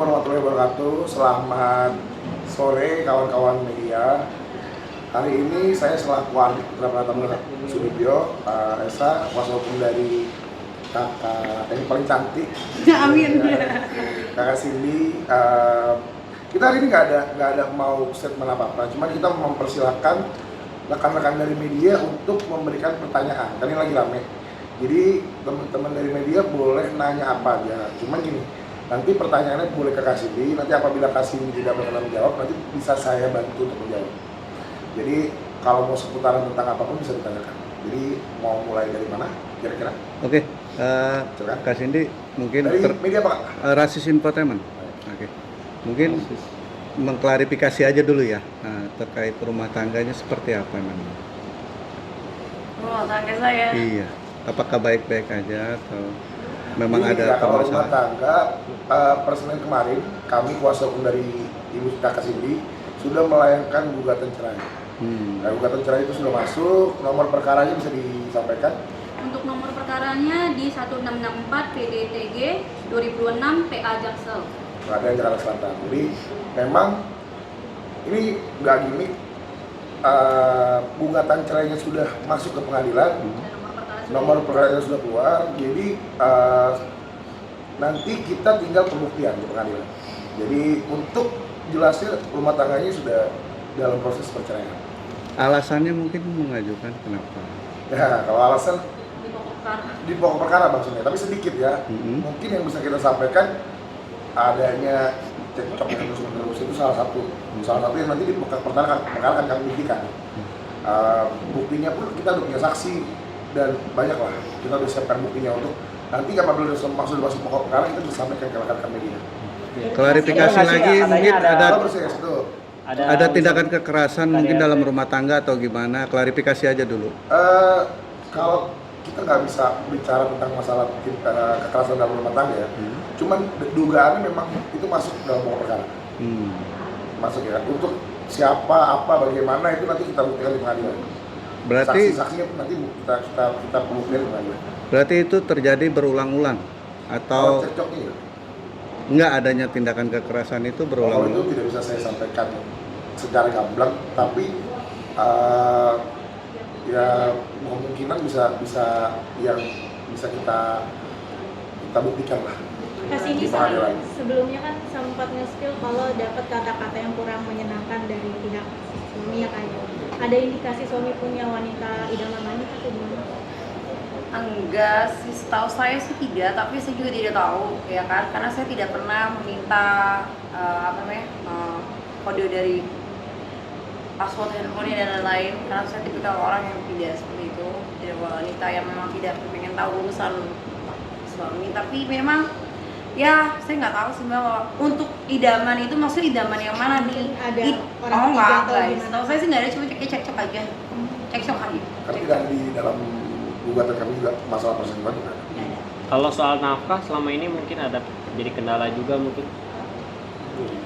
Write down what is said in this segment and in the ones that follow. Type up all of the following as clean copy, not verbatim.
warahmatullahi wabarakatuh. Selamat sore kawan-kawan media. Hari ini saya selaku Ardi Putra Pratama Sudibyo, Esa, kuasa hukum dari kakak yang paling cantik. Amin. Kakak Cindy. Kita hari ini nggak ada mau statement apa-apa, cuman kita mempersilahkan rekan-rekan dari media untuk memberikan pertanyaan. Karena ini lagi rame. Jadi teman-teman dari media boleh nanya apa aja. Cuman gini, nanti pertanyaannya boleh ke Kak Cindy. Nanti apabila Kak Cindy tidak berkenan menjawab, nanti bisa saya bantu untuk menjawab. Jadi kalau mau seputaran tentang apapun bisa ditanyakan. Jadi mau mulai dari mana kira-kira? Oke, Kak Cindy mungkin dari media apa Kak? Rasis Infotainment. Oke, mungkin mengklarifikasi aja dulu ya, terkait rumah tangganya seperti apa memang? Rumah tangga saya. Iya, apakah baik-baik aja atau memang Jadi, ada kalau rumah permasalahan? tangga, per Senin kemarin kami kuasa hukum dari Ibu Kak Cindy sudah melayangkan gugatan cerai. Nah, gugatan cerai itu sudah masuk, nomor perkaranya bisa disampaikan? Untuk nomor perkaranya di 1664 PDTG 2006 PA Jaksel. Pengadilan Jakarta Selatan. Jadi memang ini nggak gimmick, gugatan cerainya sudah masuk ke pengadilan, Dan nomor perkaranya sudah keluar, jadi nanti kita tinggal pembuktian di pengadilan. Jadi untuk jelasnya rumah tangganya sudah dalam proses perceraian. Alasannya mungkin mengajukan kenapa? Ya, kalau alasan di pokok perkara. di pokok perkara maksudnya, tapi sedikit ya. Mungkin yang bisa kita sampaikan adanya cekcok yang terus-menerus itu salah satu yang nanti di pokok perkara akan kami buktikan. Buktinya pun kita udah punya saksi dan banyak lah, kita udah siapkan buktinya untuk nanti apabila sudah masuk pokok perkara kita bisa sampaikan ke rekan-rekan media. Klarifikasi lagi, mungkin ada bisa tindakan kekerasan mungkin dalam rumah tangga atau gimana? Klarifikasi aja dulu. Kalau kita nggak bisa bicara tentang masalah kekerasan dalam rumah tangga ya, cuman dugaannya memang itu masuk dalam pokok perkara. Masuk ya, untuk siapa, apa, bagaimana itu nanti kita buktikan di pengadilan. Berarti Saksi-saksinya nanti kita buktikan di pengadilan. berarti itu terjadi berulang-ulang Kalau atau cekcoknya ya, enggak adanya tindakan kekerasan itu kalau itu berulang-ulang? tidak bisa saya sampaikan secara gamblang, tapi ya kemungkinan bisa yang bisa kita buktikan lah. Kasih Di pengadilan. sebelumnya kan sempat nge-spill kalau dapat kata-kata yang kurang menyenangkan dari pihak suami ya kayak. Ada indikasi suami punya wanita idaman lain atau gimana? Enggak sih, setahu saya sih tidak, tapi saya juga tidak tahu ya kan, karena saya tidak pernah meminta kode dari password handphonenya dan lain-lain, karena saya tipikal orang yang tidak seperti itu, tidak wanita yang memang tidak pengen tahu urusan suami. Tapi memang ya saya nggak tahu sih bahwa untuk idaman itu maksudnya idaman yang mana nih? Ada orang Oh ketiga enggak atau guys, gimana? setahu saya sih nggak ada, cuma cekcok aja, cekcok aja. Tapi kan di dalam gugatan kami juga masalah perselingkuhan juga ada. Nggak ada. Kalau soal nafkah selama ini mungkin ada jadi kendala juga mungkin.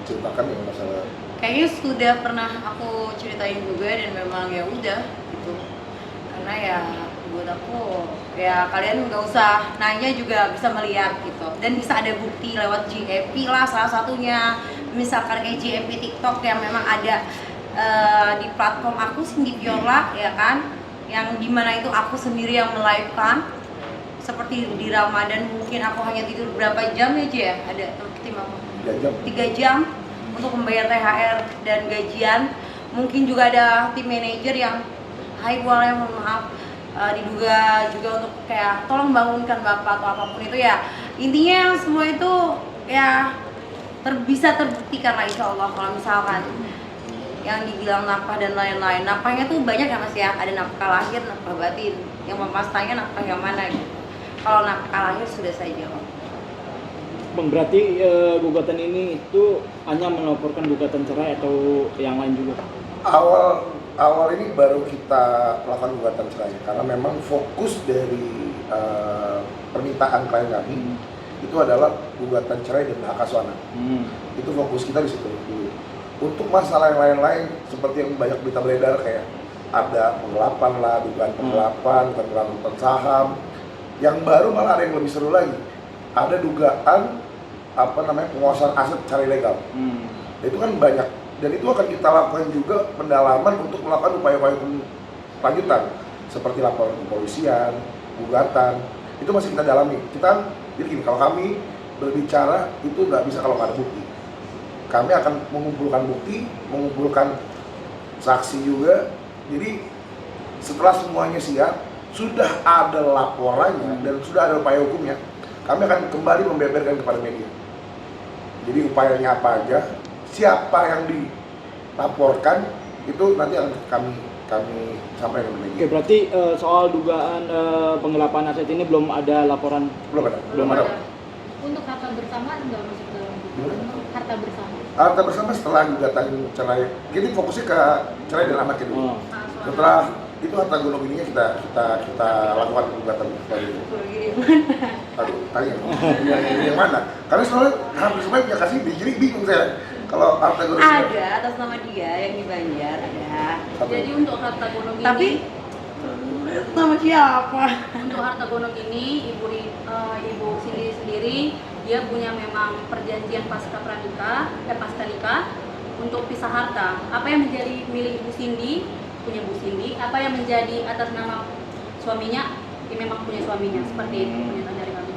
Ceritakan yang masalah Kayaknya sudah pernah aku ceritain juga dan memang ya udah gitu, karena ya buat aku ya kalian nggak usah nanya juga bisa melihat gitu, dan bisa ada bukti lewat GEP lah salah satunya, misalkan kayak GEP TikTok yang memang ada di platform aku Cindy Viola ya kan, yang dimana itu aku sendiri yang melive-kan, seperti di Ramadan mungkin aku hanya tidur berapa jam aja ya, ada tim aku 3 jam. 3 jam untuk membayar THR dan gajian. Mungkin juga ada tim manajer yang boleh mohon maaf, diduga juga untuk kayak tolong bangunkan bapak atau apapun itu ya. Intinya semua itu ya bisa terbuktikan lah insya Allah. Kalau misalkan yang dibilang nafkah dan lain-lain, nafkahnya tuh banyak ya mas ya, ada nafkah lahir, nafkah batin. Yang mas tanya nafkah yang mana gitu. Kalau nafkah lahir sudah saya jawab. Bang, berarti gugatan ini itu hanya melaporkan gugatan cerai atau yang lain juga? Awal ini baru kita lakukan gugatan cerai karena memang fokus dari permintaan klien kami itu adalah gugatan cerai dan hak asuh anak. Itu fokus kita di situ dulu. Untuk masalah yang lain-lain seperti yang banyak berita beredar kayak ada penggelapan lah, dugaan penggelapan saham. Yang baru malah ada yang lebih seru lagi. Ada dugaan penguasaan aset secara ilegal. Itu kan banyak, dan itu akan kita lakukan juga pendalaman untuk melakukan upaya-upaya lanjutan seperti laporan kepolisian, gugatan, itu masih kita dalami. Kita jadi gini, kalau kami berbicara itu nggak bisa kalau nggak ada bukti. Kami akan mengumpulkan bukti, mengumpulkan saksi juga. Jadi setelah semuanya siap, sudah ada laporannya dan sudah ada upaya hukumnya, kami akan kembali membeberkan kepada media. Jadi upayanya apa aja, siapa yang dilaporkan, itu nanti akan kami sampaikan ke media. Oke, berarti soal dugaan penggelapan aset ini belum ada laporan. Belum ada. Untuk harta bersama nggak masuk dalam harta bersama. Harta bersama setelah gugatan cerai, jadi fokusnya ke cerai dan anaknya dulu. Setelah itu harta gunung ininya kita lakukan gugatan dari itu. Aduh, tanya yang mana? Karena soalnya hampir semua punya kasih, jadi bingung saya. Kalau harta gunung Ada atas nama dia yang di Banjar ada. Jadi untuk harta gunung ini, Tapi nama siapa? untuk harta gunung ini ibu Cindy sendiri dia punya memang perjanjian pasca nikah untuk pisah harta. Apa yang menjadi milik Ibu Cindy punya Bu Cindy, apa yang menjadi atas nama suaminya ini memang punya suaminya, seperti itu pernyataan dari kami.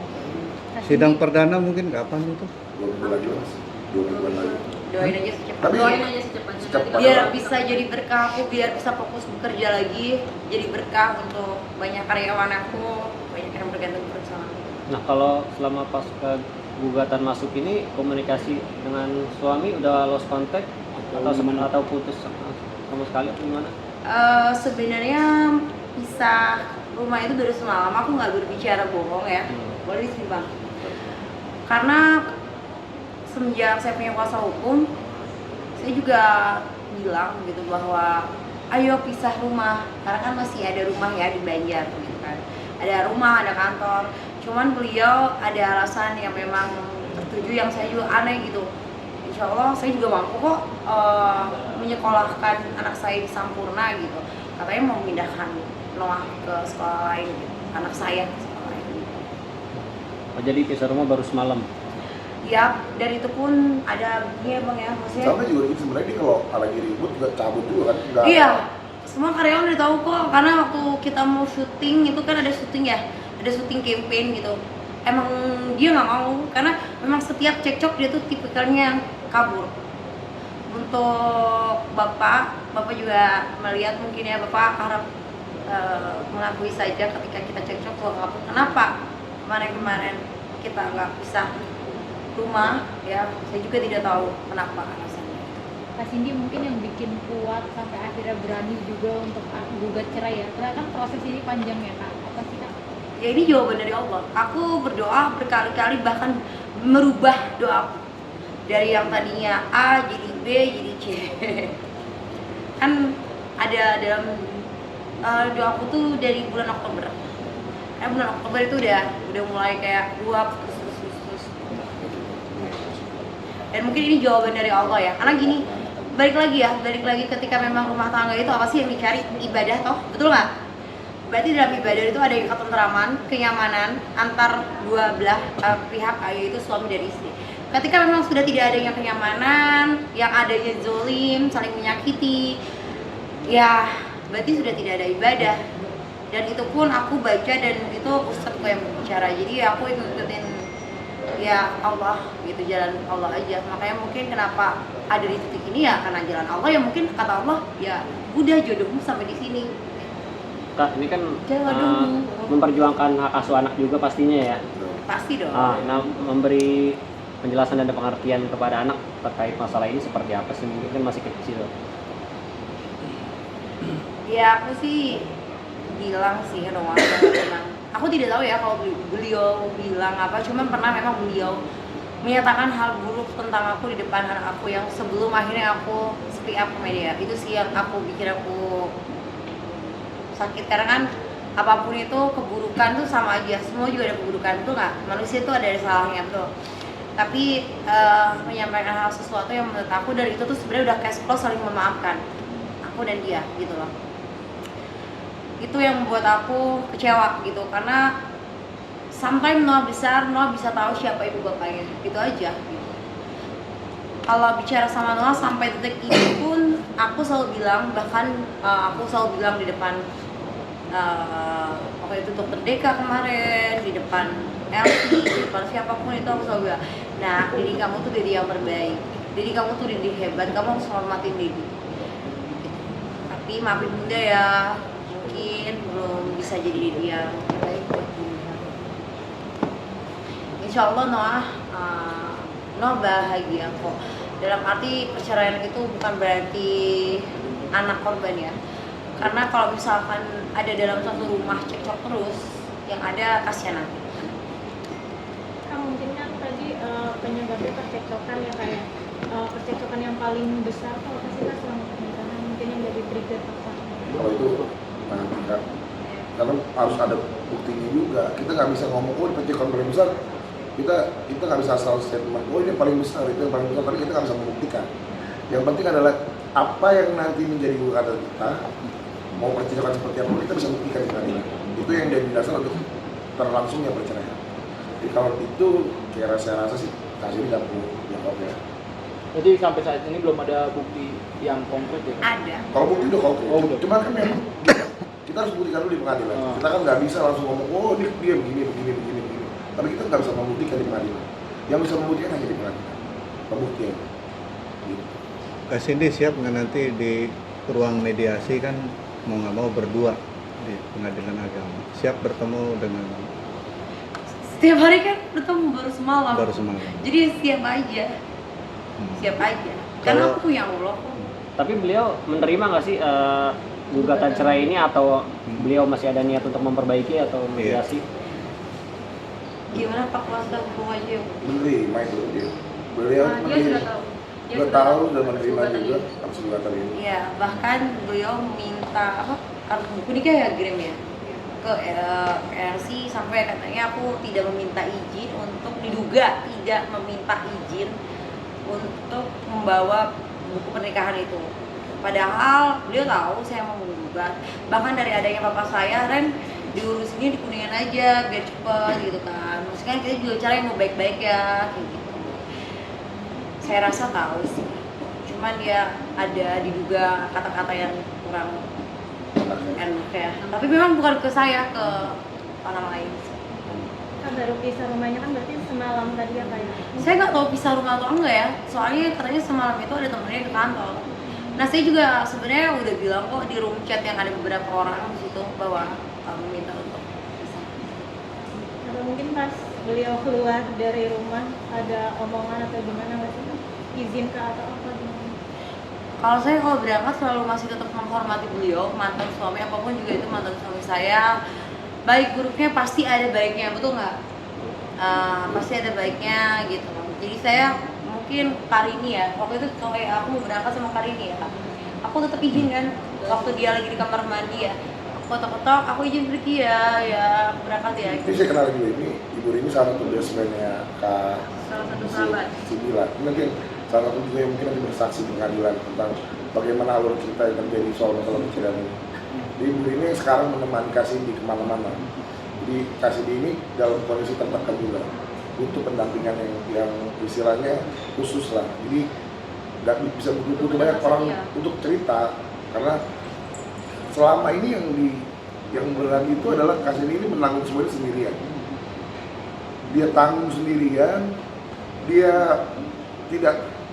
Sidang perdana mungkin kapan itu? 2 bulan lagi, Mas. 2 bulan lagi. Doain aja secepatnya. Tapi- Doain aja secepatnya. Secepatnya. Biar bisa jadi berkah aku, biar bisa fokus bekerja lagi, jadi berkah untuk banyak karyawan aku, banyak yang bergantung terus sama aku. Nah, kalau selama pas gugatan masuk ini komunikasi dengan suami udah lost contact atau putus sama sekali atau gimana? Sebenarnya pisah rumah itu baru semalam, aku nggak berbicara bohong ya, boleh sih bang. Karena semenjak saya punya kuasa hukum, saya juga bilang gitu bahwa ayo pisah rumah, karena kan masih ada rumah ya di Banjar gitu kan, ada rumah, ada kantor. Cuman beliau ada alasan yang memang tertuju yang saya juga aneh gitu. Insya Allah saya juga mampu kok menyekolahkan anak saya di Sampurna gitu. Katanya mau memindahkan Noah ke sekolah lain gitu. Anak saya ke sekolah lain gitu. Oh, jadi pisah rumah baru semalam. Ya, dan itu pun ada begini bang ya, maksudnya. Sama juga gitu sebenarnya dia kalau lagi ribut juga cabut juga kan. Nggak- Iya, semua karyawan udah tahu kok. Karena waktu kita mau syuting itu kan ada syuting ya, ada syuting campaign gitu. Emang dia nggak mau, karena memang setiap cekcok dia tuh tipikalnya kabur. Untuk bapak juga melihat mungkin ya, bapak harap mengakui saja ketika kita cekcok kalau kabur. Kenapa kemarin kita nggak pisah rumah ya, saya juga tidak tahu kenapa alasannya. Kak Cindy mungkin yang bikin kuat sampai akhirnya berani juga untuk gugat cerai ya, karena kan proses ini panjang ya Kak. Apa sih Kak? Ya ini jawaban dari Allah. Aku berdoa berkali-kali, bahkan merubah doaku dari yang tadinya A jadi B jadi C. Kan ada dalam doaku tuh dari bulan Oktober. Bulan Oktober itu udah mulai kayak uap terus. Dan mungkin ini jawaban dari Allah ya. Karena gini, balik lagi ketika memang rumah tangga itu apa sih yang dicari? Ibadah toh, betul nggak? Berarti dalam ibadah itu ada ketentraman, kenyamanan antar dua belah pihak, yaitu suami dan istri. Ketika memang sudah tidak adanya kenyamanan, yang adanya zolim, saling menyakiti, ya berarti sudah tidak ada ibadah. Dan itu pun aku baca dan itu ustadzku yang berbicara. Jadi aku ikutin ya Allah gitu, jalan Allah aja. Makanya mungkin kenapa ada di titik ini ya karena jalan Allah, ya mungkin kata Allah ya udah jodohmu sampai di sini. Kak, ini kan Jangan dong. memperjuangkan hak asuh anak juga pastinya ya. Pasti dong. Nah, memberi penjelasan dan pengertian kepada anak terkait masalah ini seperti apa sih? Mungkin kan masih kecil. Ya aku sih bilang sih Noah memang. Aku tidak tahu ya kalau beliau bilang apa, cuman pernah memang beliau menyatakan hal buruk tentang aku di depan anak aku yang sebelum akhirnya aku speak up ke media. Itu sih yang aku bikin aku sakit, karena kan apapun itu keburukan tuh sama aja, semua juga ada keburukan tuh nggak, manusia tuh ada salahnya betul. Tapi menyampaikan hal sesuatu yang menurut aku dari itu tuh sebenarnya udah cash flow saling memaafkan aku dan dia gitu loh. Itu yang membuat aku kecewa gitu, karena sampai Noah besar, Noah bisa tahu siapa ibu bapaknya, itu aja gitu. Kalau bicara sama Noah sampai detik ini pun aku selalu bilang, bahkan aku selalu bilang di depan waktu itu Dokter Deka kemarin, di depan Elsie, di depan siapapun itu aku selalu bilang, nah diri kamu tuh diri yang terbaik, diri kamu tuh diri hebat, kamu harus hormatin diri. Tapi maafin bunda ya, mungkin belum bisa jadi diri yang terbaik buat bunda. Insya Allah Noah bahagia kok. Dalam arti perceraian itu bukan berarti anak korban ya. Karena kalau misalkan ada dalam satu rumah cekcok terus, yang ada kasihan nanti. Mungkin kan tadi penyebabnya percekcokan ya kayak percekcokan yang paling besar kalau pasti kan selama pernikahan mungkin yang jadi trigger apa? Kalau itu nanti kan, karena harus ada buktinya juga. Kita nggak bisa ngomong oh percekcokan paling besar. Kita nggak bisa asal statement oh ini paling besar, itu yang paling besar, tapi kita nggak bisa membuktikan. Yang penting adalah apa yang nanti menjadi gugatan kita, mau percekcokan seperti apa kita bisa buktikan di pengadilan. Itu yang jadi dasar untuk terlangsungnya perceraian. Jadi kalau itu kayak saya rasa sih kasih nggak perlu jawab ya. Jadi sampai saat ini belum ada bukti yang konkret ya? Ada. Kalau bukti udah konkret. Oh, udah. Cuma kan memang kita harus buktikan dulu di pengadilan. Kita kan nggak bisa langsung ngomong oh dia begini. Tapi kita nggak bisa membuktikan di pengadilan. Yang bisa membuktikan hanya di pengadilan. Pembuktian. Gitu. Kak Cindy siap nggak nanti di ruang mediasi kan mau nggak mau berdua di pengadilan agama? Siap bertemu dengan Setiap hari kan bertemu baru semalam. baru semalam? Jadi siap aja. Siap aja. Karena Kalau- aku punya Allah kok. Tapi beliau menerima nggak sih gugatan cerai ini atau beliau masih ada niat untuk memperbaiki atau mediasi? Gimana Pak Kuasa hukum aja ya? Menerima itu dia. Beliau Dia sudah tahu. Dia sudah tahu dan atas menerima gugatan juga ini. atas gugatan ini. Iya, bahkan beliau minta kartu buku nikah ya Grem ya ke RC sampai katanya aku tidak meminta izin untuk diduga tidak meminta izin untuk membawa buku pernikahan itu. Padahal beliau tahu saya mau menggugat. Bahkan dari adanya papa saya, Ren diurus ini di Kuningan aja biar cepet gitu kan. Maksudnya kan kita juga cara yang mau baik-baik ya kayak gitu. Saya rasa tahu sih. Cuman dia ada diduga kata-kata yang kurang enak ya. Tapi memang bukan ke saya, ke orang lain. Kan baru pisah rumahnya kan berarti semalam tadi ya kayak. Saya nggak tahu pisah rumah atau enggak ya. Soalnya katanya semalam itu ada temennya ke kantor. Nah saya juga sebenarnya udah bilang kok di room chat yang ada beberapa orang di situ bahwa kamu minta untuk pisah. Atau mungkin pas beliau keluar dari rumah ada omongan atau gimana nggak sih? Izin ke atau apa gimana? Kalau saya kalau berangkat selalu masih tetap menghormati beliau, mantan suami apapun juga itu mantan suami saya. Baik buruknya pasti ada baiknya, betul nggak? Pasti ada baiknya gitu. Jadi saya mungkin Karini ya, waktu itu kayak aku mau berangkat sama Karini ya, aku tetap izin kan, waktu dia lagi di kamar mandi ya, aku ketok-ketok, aku izin pergi ya aku berangkat ya. Ini saya kenal juga ini, Ibu Rini salah satu best friend-nya Kak Salah satu sahabat. Cimila. Mungkin salah satu juga yang mungkin nanti bersaksi di pengadilan tentang bagaimana alur cerita yang terjadi soal masalah perceraian ini. Jadi Ibu Rini sekarang menemani Kak Cindy kemana-mana. Jadi Kak Cindy ini dalam kondisi tertekan juga, butuh pendampingan yang istilahnya khusus lah. Jadi nggak bisa butuh banyak orang untuk cerita, karena selama ini yang berat itu adalah Kak Cindy ini menanggung semuanya sendirian. Dia tanggung sendirian, dia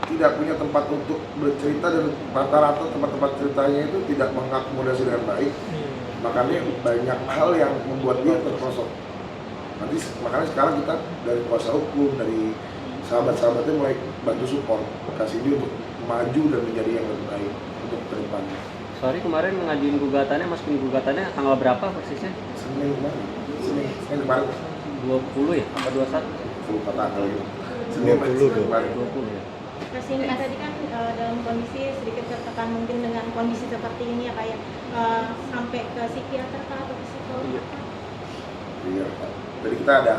tidak punya tempat untuk bercerita, dan rata-rata tempat-tempat ceritanya itu tidak mengakomodasi dengan baik. Makanya banyak hal yang membuat dia terperosok. Nanti makanya sekarang kita dari kuasa hukum, dari sahabat-sahabatnya mulai bantu support, kasih dia untuk maju dan menjadi yang lebih baik untuk ke depannya. Sorry kemarin ngajuin gugatannya, masukin gugatannya tanggal berapa persisnya? Senin kemarin 20 ya? Apa 21? lupa tanggal itu. 20 kemarin. 20 ya? Terus ini tadi kan dalam kondisi sedikit tertekan mungkin dengan kondisi seperti ini ya kayak sampai ke psikiater kah atau ke psikolog? Iya. Iya, Pak. Jadi kita ada,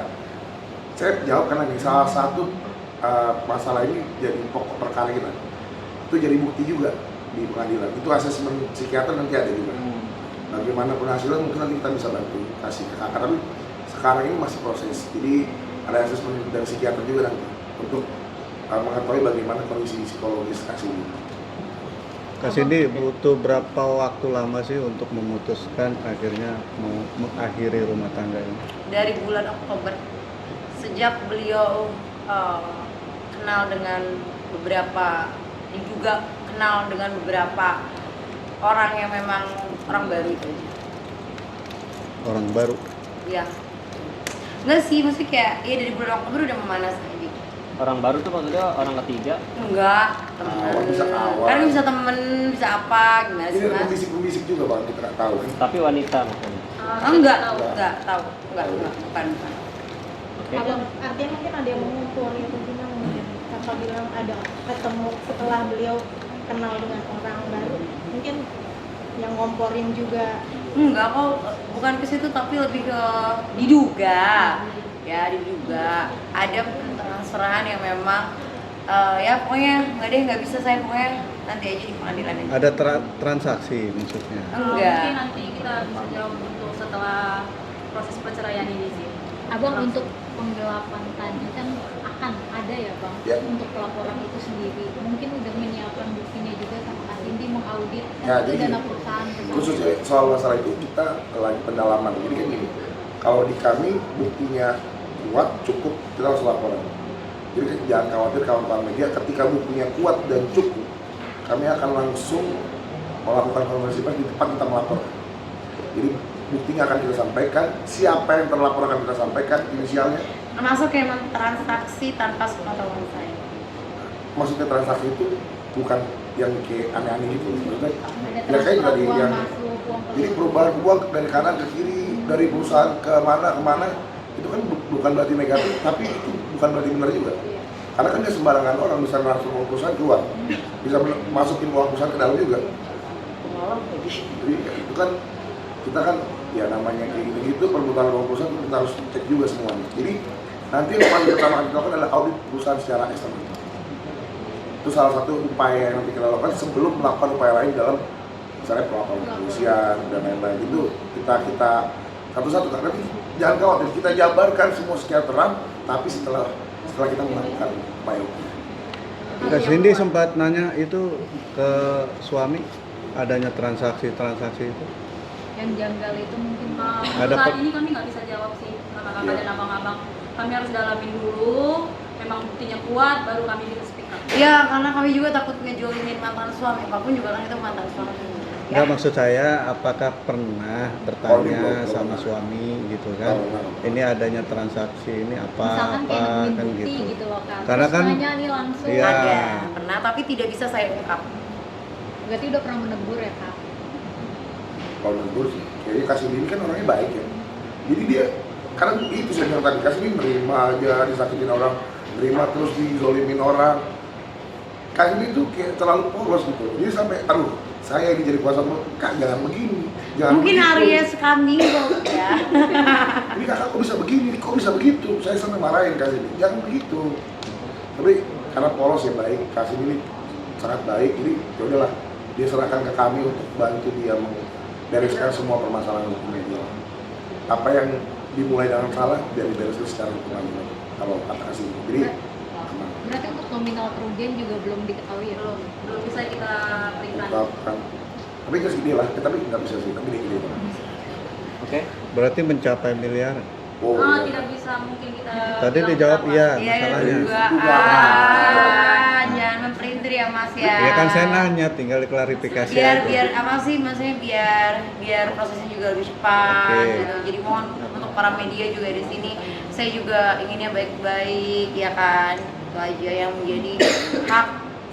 saya jawab karena ini salah satu masalah ini jadi pokok perkara kita. Itu jadi bukti juga di pengadilan. Itu asesmen psikiater nanti ada juga. Bagaimana penghasilan mungkin nanti kita bisa bantu kasih ke kakak. Tapi sekarang ini masih proses. Jadi ada asesmen dari psikiater juga nanti untuk mengetahui bagaimana kondisi psikologis Kak Cindy. Kak Cindy butuh berapa waktu lama sih untuk memutuskan akhirnya mau mengakhiri rumah tangga ini? Dari bulan Oktober, sejak beliau kenal dengan beberapa, juga kenal dengan beberapa orang yang memang orang baru itu. Orang baru? Iya. Enggak sih, maksudnya kayak ya dari bulan Oktober udah memanas aja. Orang baru tuh maksudnya orang ketiga. Enggak, temen. Kawan, bisa kawan. Kan bisa temen, bisa apa, gimana sih Ini mas? pembisik-pembisik juga Bang, kita nggak tahu kan. Tapi wanita maksudnya. Oh, enggak tahu, enggak, bukan. Oke. Artinya mungkin ada yang mengukur itu gimana mungkin Kakak bilang ada ketemu setelah beliau kenal dengan orang baru, mungkin yang ngomporin juga. Enggak kok, bukan ke situ tapi lebih ke diduga. Ya, diduga ada transferan yang memang ya pokoknya nggak bisa saya pokoknya nanti aja di pengadilan aja. Ada transaksi maksudnya? Enggak. Mungkin nanti kita bisa jawab untuk setelah proses perceraian ini sih. Abang, untuk penggelapan tadi kan akan ada ya Bang, Ya. untuk pelaporan itu sendiri. Mungkin udah menyiapkan buktinya juga sama Kak Cindy mengaudit Ya, itu jadi dana perusahaan. khususnya soal masalah itu kita lagi pendalaman. Jadi kan gini, kalau di kami buktinya kuat cukup, kita langsung laporan. Jadi jangan khawatir kawan-kawan media, ketika buktinya kuat dan cukup, kami akan langsung melakukan konferensi pers di tempat kita melapor. Jadi buktinya akan kita sampaikan, siapa yang terlapor akan kita sampaikan, inisialnya. Termasuk kayak transaksi tanpa sepengetahuan saya. Maksudnya transaksi itu bukan yang kayak aneh-aneh gitu, maksudnya Ada ya kayak transfer tadi uang yang masuk, uang jadi keluar. perubahan uang dari kanan ke kiri, dari perusahaan ke mana, itu kan bukan berarti negatif, tapi itu bukan berarti benar juga. Karena kan dia sembarangan orang bisa langsung uang perusahaan keluar, bisa masukin uang perusahaan ke dalam juga. Jadi itu kan kita kan ya namanya kayak gitu perputaran uang perusahaan kita harus cek juga semuanya. Jadi nanti yang paling pertama kita lakukan adalah audit perusahaan secara eksternal. Itu salah satu upaya yang nanti kita lakukan sebelum melakukan upaya lain dalam misalnya pelaporan kepolisian dan lain-lain itu kita satu-satu kan. Tapi jangan khawatir, kita jabarkan semua secara terang, tapi setelah kita melakukan upaya. Kak Cindy sempat nanya itu ke suami adanya transaksi itu. Yang janggal itu mungkin Ada Saat per- ini kami nggak bisa jawab sih kakak-kakak Iya. dan abang-abang. Kami harus dalamin dulu, memang buktinya kuat, baru kami bisa speak up. Iya, karena kami juga takut ngejolimin mantan suami, apapun juga kan itu mantan suami. Enggak, maksud saya apakah pernah bertanya belum. sama suami gitu kan? Ini adanya transaksi ini misalkan kayak apa nemuin kan bukti gitu. gitu loh Kak. Karena Terus kan- nanya nih langsung. Iya. Ada, pernah tapi tidak bisa saya ungkap. Berarti udah pernah menegur ya Kak? Kalau negur sih, kayaknya Kasih ini kan orangnya baik ya. Jadi dia, karena itu saya bilang tadi, Kasih ini nerima aja, disakitin orang, nerima terus dizolimin orang. Kasih ini tuh kayak terlalu polos gitu. Jadi sampai, aduh, saya ini jadi kuasa hukum, Kak jangan begini, jangan Mungkin begitu. Aries kambing kok ya. Ini kakak kok bisa begini, kok bisa begitu? Saya sampai marahin Kasih ini, jangan begitu. Tapi karena polos ya baik, Kasih ini sangat baik, jadi ya udahlah, dia serahkan ke kami untuk bantu dia membereskan semua permasalahan hukumnya dia. Apa yang dimulai dengan salah, biar dibereskan secara hukum aja. Kalau kata Kasih ini, jadi aman. Berarti untuk nominal kerugian juga belum diketahui ya? Belum bisa kita berikan. Bukan. Tapi nggak segede lah, tapi nggak bisa sih, tapi gede lah. Oke. Berarti mencapai miliaran. Oh, Ah, iya. tidak bisa mungkin kita. Tadi bilang dijawab berapa. iya, Iya, masalahnya. dugaan. Jangan memperintir ya Mas ya. Ya kan saya nanya, tinggal diklarifikasi aja. biar apa sih maksudnya biar prosesnya juga lebih cepat Oke. gitu. Jadi mohon untuk para media juga di sini saya juga inginnya baik-baik ya kan. Itu aja yang menjadi hak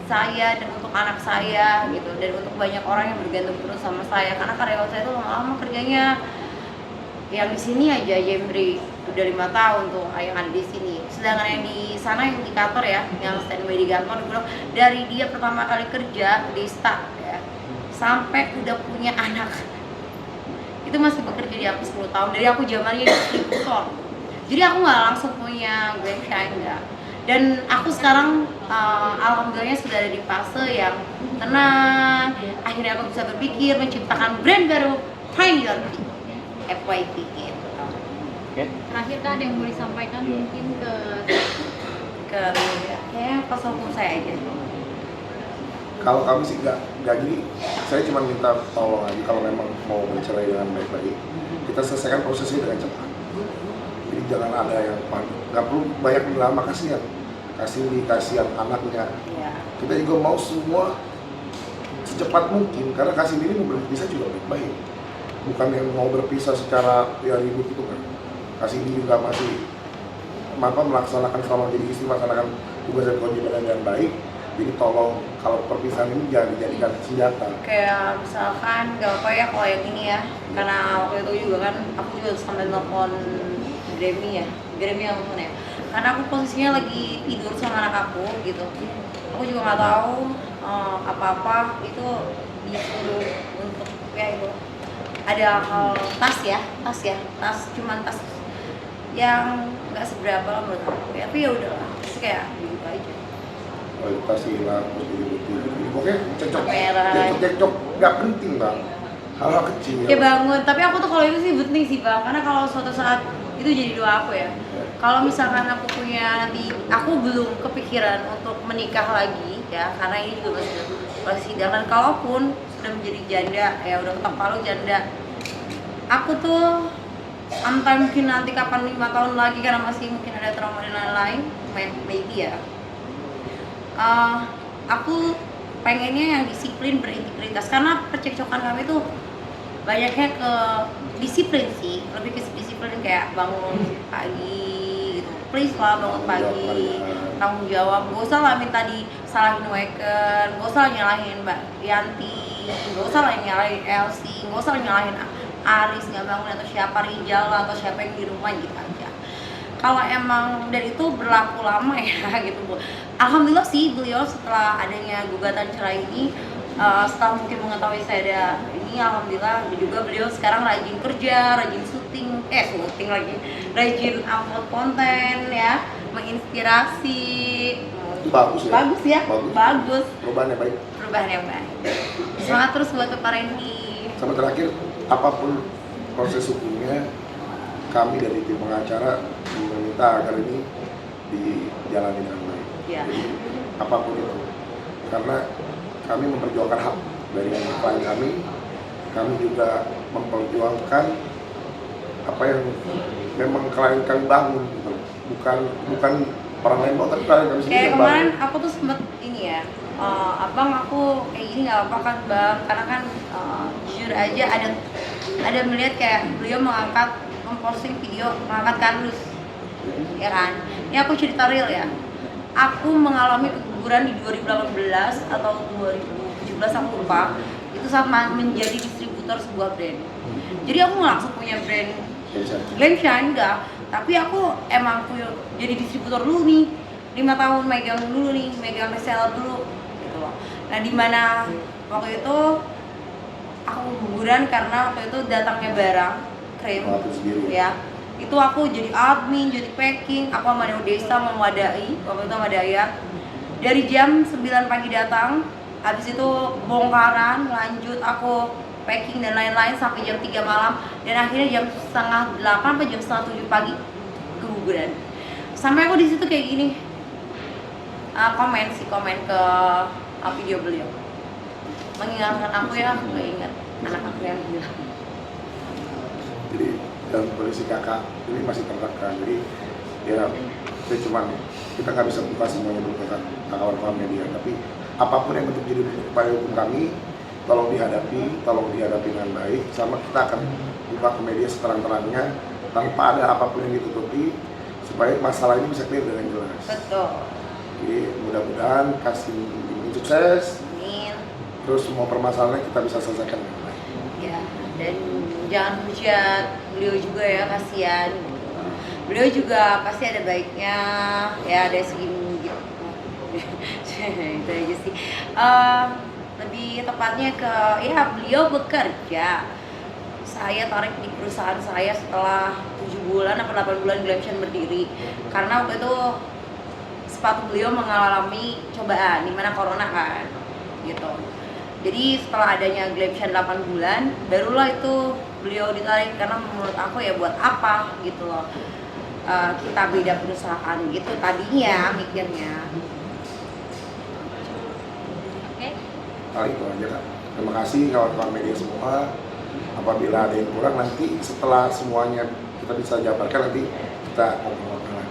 saya dan untuk anak saya gitu, dan untuk banyak orang yang bergantung terus sama saya karena karyawan saya tuh lama-lama kerjanya yang di sini aja Jemri udah 5 tahun tuh yang ada di sini, sedangkan yang di sana yang di kantor ya yang standby di kantor bilang dari dia pertama kali kerja di staff ya sampai udah punya anak itu masih bekerja di aku 10 tahun dari aku zamannya distributor. Jadi aku nggak langsung punya grand shine enggak. Dan aku sekarang alhamdulillahnya sudah ada di fase yang tenang. Akhirnya aku bisa berpikir menciptakan brand baru, Find Your Peak, FYP gitu. Oke. Terakhir Kak, ada yang mau disampaikan Iya. mungkin ke media kayaknya pas hukum saya aja. Kalau kami sih nggak gini, saya cuma minta tolong aja kalau memang mau bercerai dengan baik-baik, kita selesaikan prosesnya dengan cepat. Jadi jangan ada yang panik, nggak perlu banyak drama, kasihan anaknya. Iya. Kita juga mau semua secepat mungkin, karena kasih ini mau berpisah juga baik-baik, bukan yang mau berpisah secara ya ribut itu kan. Kasih ini juga masih melaksanakan selama jadi istri, melaksanakan tugas dan kewajiban dengan baik. Jadi tolong kalau perpisahan ini jangan dijadikan senjata. Kayak misalkan gak apa ya kalau yang ini ya, karena waktu itu juga kan aku juga sampai nelfon Grammy yang mana ya, karena aku posisinya lagi tidur sama anak aku gitu. Aku juga nggak tahu apa-apa, itu disuruh untuk ya itu ada hal tas cuman tas yang nggak seberapa lah menurut aku ya, tapi ya udahlah, terus kayak gitu aja. Kualitas hilang, terus diri pokoknya Merah. cekcok nggak penting bang, hal-hal kecil. Ya bangun, tapi aku tuh kalau itu sih penting sih bang, karena kalau suatu saat itu jadi doa aku ya. Kalau misalkan aku punya nanti, aku belum kepikiran untuk menikah lagi ya, karena ini juga masih sidang, dan kalaupun sudah menjadi janda, ya udah ketok palu janda, aku tuh sampai mungkin nanti kapan 5 tahun lagi karena masih mungkin ada trauma dan lain-lain, maybe ya. Aku pengennya yang disiplin, berintegritas, karena percekcokan kami tuh banyaknya ke disiplin sih, lebih ke disiplin kayak bangun pagi gitu, please lah bangun pagi, tanggung jawab, gak usah lah minta disalahin Waken, gak usah nyalahin Mbak Yanti, gak usah lah nyalahin Elsie, gak usah nyalahin Aris nggak bangun atau siapa Rijal atau siapa yang di rumah gitu aja. Kalau emang dan itu berlaku lama ya gitu Bu. Alhamdulillah sih beliau setelah adanya gugatan cerai ini, setelah mungkin mengetahui saya ada ini, alhamdulillah juga beliau sekarang rajin kerja, rajin syuting lagi, rajin upload konten ya, menginspirasi. Itu bagus ya. Bagus. Perubahan yang baik. Perubahan yang baik. Semangat terus buat Pak Randy. Sama terakhir, apapun proses hukumnya, kami dari tim pengacara meminta agar ini dijalani dengan baik. Ya. Jadi apapun itu, karena kami memperjuangkan hak dari klien kami juga memperjuangkan apa yang memang klien kami bangun, gitu. bukan orang lain bangun, tapi klien kami sendiri Kayak yang kemarin bangun. aku tuh sempet ini ya, abang aku kayak gini nggak apa kan bang, karena kan jujur aja ada melihat kayak beliau memposting video mengangkat kardus, ya kan? Ini aku cerita real ya. Aku mengalami keguguran di 2018 atau 2017 aku lupa. Itu saat menjadi distributor sebuah brand. Jadi aku nggak langsung punya brand Glamshine enggak, tapi aku emang jadi distributor dulu nih, 5 tahun megang reseller dulu gitu loh. Nah dimana waktu itu aku keguguran karena waktu itu datangnya barang krim ya, itu aku jadi admin, jadi packing, aku sama Desa memadai, waktu itu sama Dayat dari jam 9 pagi datang, habis itu bongkaran, lanjut aku packing dan lain-lain sampai jam 3 malam, dan akhirnya jam setengah 8 atau jam setengah 7 pagi keguguran. Sampai aku di situ kayak gini, komen ke video beliau, mengingatkan aku ya, aku ingat anak aku yang bilang. Jadi dalam kondisi kakak ini masih tertekan, jadi ya saya kita nggak bisa buka semuanya dulu ke kawan-kawan media, tapi apapun yang bentuk jadi upaya hukum kami, tolong dihadapi dengan baik, sama kita akan buka ke media seterang-terangnya tanpa ada apapun yang ditutupi, supaya masalah ini bisa clear dengan jelas. Betul. Jadi mudah-mudahan kasih sukses. Amin. Terus semua permasalahan kita bisa selesaikan dengan baik. Ya, dan jangan hujat beliau juga ya, kasihan. Beliau juga pasti ada baiknya, ya ada segini gitu. Itu aja sih. Lebih tepatnya ke ya beliau bekerja. Saya tarik di perusahaan saya setelah 7 bulan atau 8 bulan Glamshine berdiri. Karena waktu itu sepatu beliau mengalami cobaan, dimana corona kan, gitu. Jadi setelah adanya Glebshan 8 bulan, barulah itu beliau ditarik, karena menurut aku ya buat apa gitu loh. Kita beda perusahaan gitu tadinya mikirnya. Oke. Itu aja Kak. Terima kasih kawan-kawan media semua. Apabila ada yang kurang nanti setelah semuanya kita bisa jabarkan, nanti kita ngobrol-ngobrol lagi.